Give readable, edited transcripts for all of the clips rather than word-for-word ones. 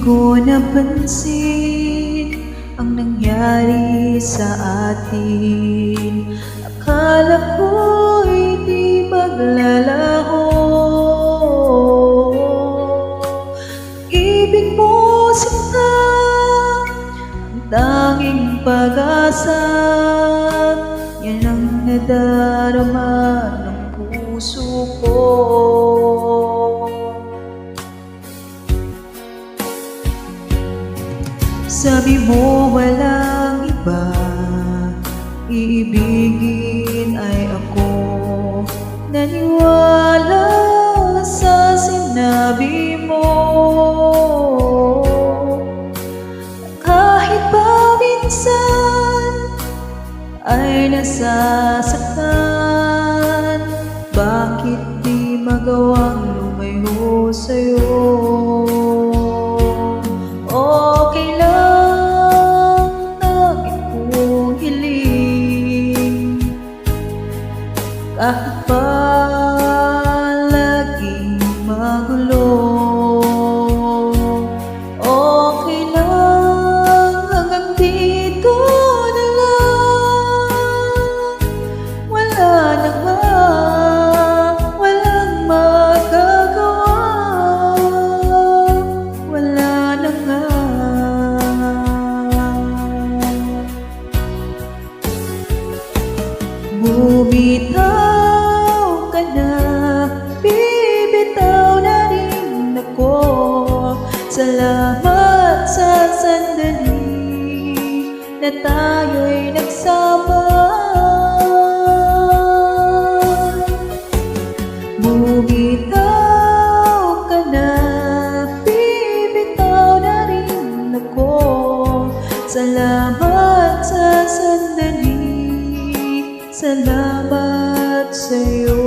ko napansin ang nangyari sa atin. Akala ko'y di maglalaho. Ibig mo sinta ang tanging pag-asa. Yan ang nadarama ng puso ko. Sabi mo walang iba, iibigin ay ako. Naniwala sa sinabi mo. Kahit pa minsan ay nasasaktan, bakit di magawang lumayo sa'yo? Okay lang, lagi kong hiling, kahit pa laging magulo. Okay lang, hanggang dito na lang. Wala na nga, walang magagawa. Wala na nga. Bumitaw ka na, bibitaw na rin ako. Salamat sa sandali na tayo'y nagsama. Bumitaw ka na, bibitaw na rin ako. Salamat sa sandali, salamat sa'yo.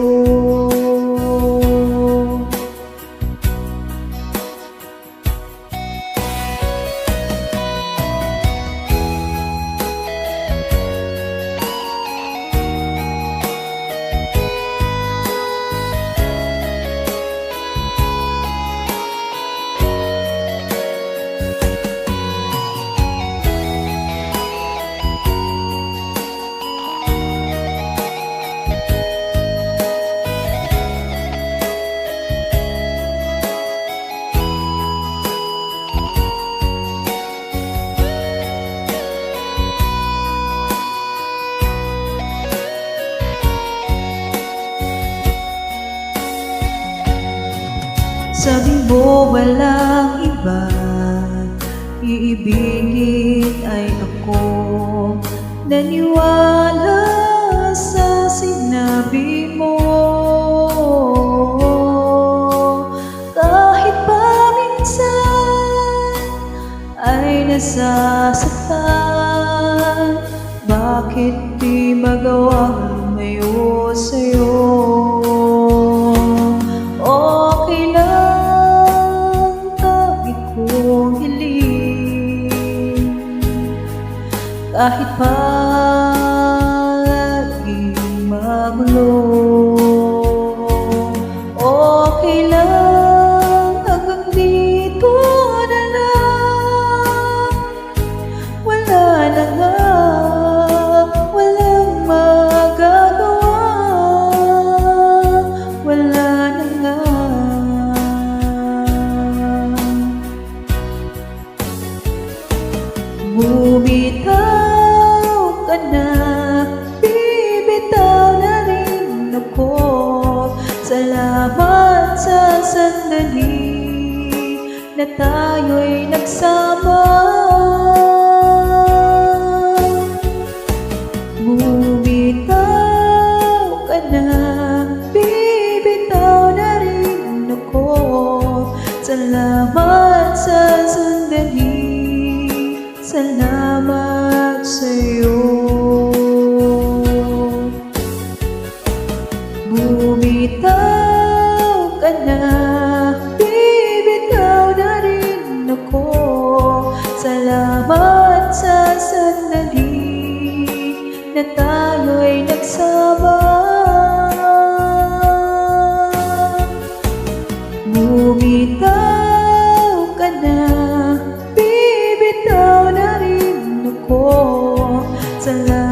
Sabi mo walang iba, iibigin ay ako. Naniwala sa sinabi mo. Kahit pa minsan ay nasasaktan, bakit di magawang lumayo sa'yo? Okay lang, lagi kong hiling, kahit pa laging magulo. Okay lang, hanggang dito na lang. Wala na nga, walang magagawa. Wala na nga. Bumitaw ka na, bibitaw na rin ako. Salamat sa sandali na tayo'y nagsama. Bumitaw ka na, bibitaw na rin ako. Salamat sa sandali, salamat sa'yo. Bumitaw ka na, bibitaw na rin ako. Salamat sa sandali na tayo'y nagsama. Bumitaw ka na, Salamat